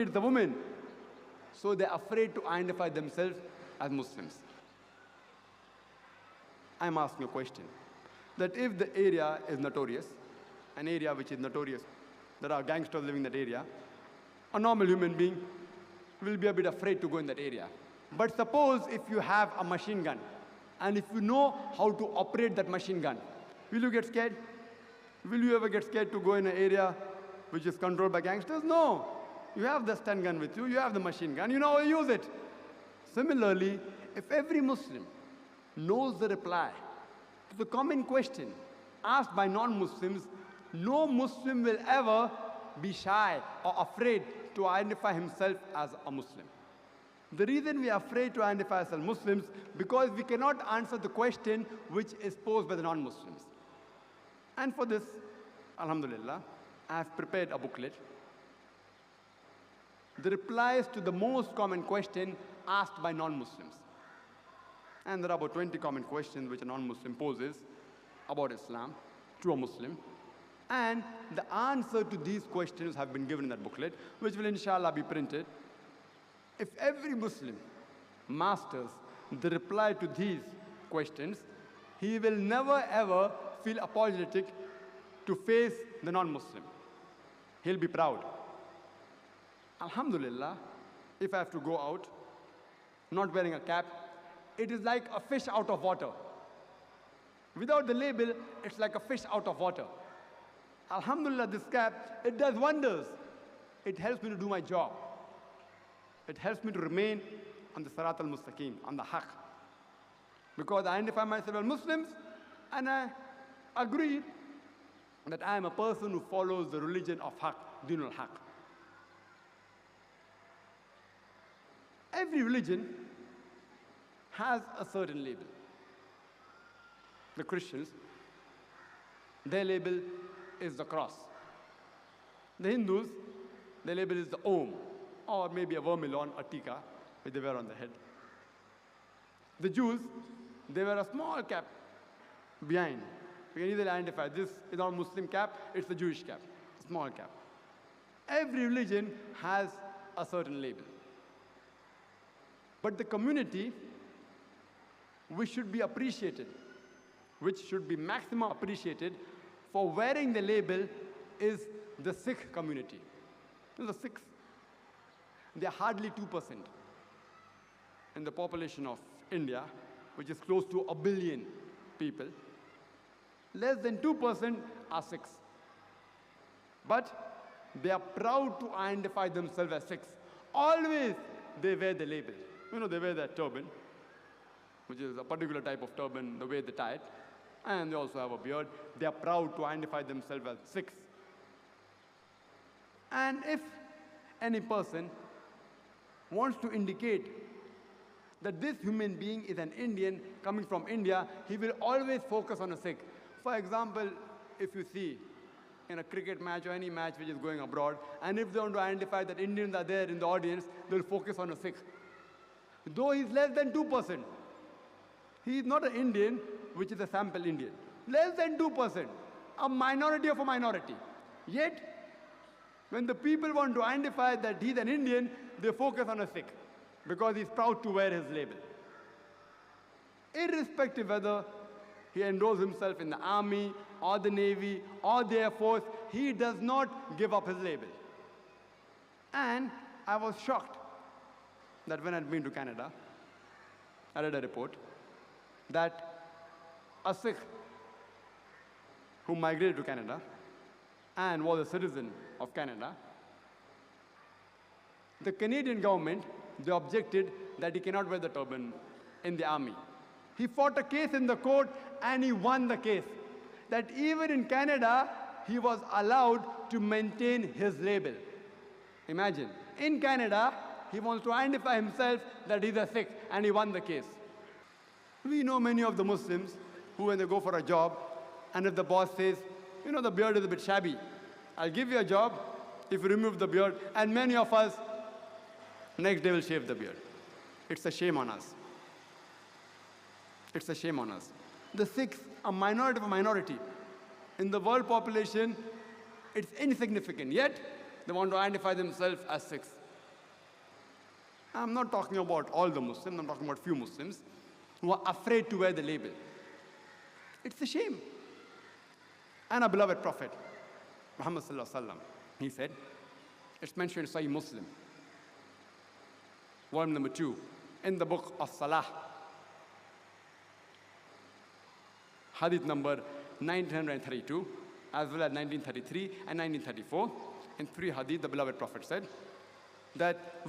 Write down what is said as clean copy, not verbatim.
It's the women. So they're afraid to identify themselves as Muslims. I'm asking a question. That if the area is notorious, an area which is notorious, there are gangsters living in that area, a normal human being will be a bit afraid to go in that area. But suppose if you have a machine gun, and if you know how to operate that machine gun, will you get scared? Will you ever get scared to go in an area which is controlled by gangsters? No. You have the stun gun with you, you have the machine gun, you know how to use it. Similarly, if every Muslim knows the reply to the common question asked by non-Muslims, no Muslim will ever be shy or afraid to identify himself as a Muslim. The reason we are afraid to identify as Muslims because we cannot answer the question which is posed by the non-Muslims. And for this, alhamdulillah, I have prepared a booklet. The replies to the most common question asked by non-Muslims. And there are about 20 common questions which a non-Muslim poses about Islam to a Muslim. And the answer to these questions have been given in that booklet, which will inshallah be printed. If every Muslim masters the reply to these questions, he will never ever feel apologetic to face the non-Muslim. He'll be proud. Alhamdulillah, if I have to go out, not wearing a cap, it is like a fish out of water. Without the label, it's like a fish out of water. Alhamdulillah, this cap, it does wonders. It helps me to do my job. It helps me to remain on the Sirat al-Mustaqim, on the Haqq. Because I identify myself as Muslims, and I agree that I am a person who follows the religion of Haqq, Din al-Haqq. Every religion has a certain label. The Christians, their label is the cross. The Hindus, their label is the Om, or maybe a vermilion, a tika, which they wear on the head. The Jews, they wear a small cap behind. We can easily identify this is not a Muslim cap, it's a Jewish cap, a small cap. Every religion has a certain label. But the community, which should be appreciated, which should be maximum appreciated for wearing the label, is the Sikh community. The Sikhs, they are hardly 2% in the population of India, which is close to 1 billion people. Less than 2% are Sikhs. But they are proud to identify themselves as Sikhs. Always they wear the label. You know, they wear that turban, which is a particular type of turban, the way they tie it. And they also have a beard. They are proud to identify themselves as Sikhs. And if any person wants to indicate that this human being is an Indian coming from India, he will always focus on a Sikh. For example, if you see in a cricket match or any match which is going abroad, and if they want to identify that Indians are there in the audience, they'll focus on a Sikh. Though he's less than 2%. He is not an Indian, which is a sample Indian. Less than 2%. A minority of a minority. Yet, when the people want to identify that he's an Indian, they focus on a Sikh, because he's proud to wear his label. Irrespective whether he enrolls himself in the army, or the navy, or the air force, he does not give up his label. And I was shocked that when I'd been to Canada, I read a report that a Sikh who migrated to Canada and was a citizen of Canada, the Canadian government, they objected that he cannot wear the turban in the army. He fought a case in the court and he won the case. That even in Canada, he was allowed to maintain his label. Imagine, in Canada, he wants to identify himself that he's a Sikh, and he won the case. We know many of the Muslims who, when they go for a job, and if the boss says, you know, the beard is a bit shabby, I'll give you a job if you remove the beard, and many of us, next day will shave the beard. It's a shame on us. It's a shame on us. The Sikhs, a minority of a minority. In the world population, it's insignificant, yet they want to identify themselves as Sikhs. I'm not talking about all the Muslims, I'm talking about few Muslims who are afraid to wear the label. It's a shame. And our beloved Prophet, Muhammad sallallahu alaihi wasallam, he said, it's mentioned in Sahih Muslim, volume number 2, in the book of Salah, hadith number 1932, as well as 1933 and 1934. In 3 hadith, the beloved Prophet said that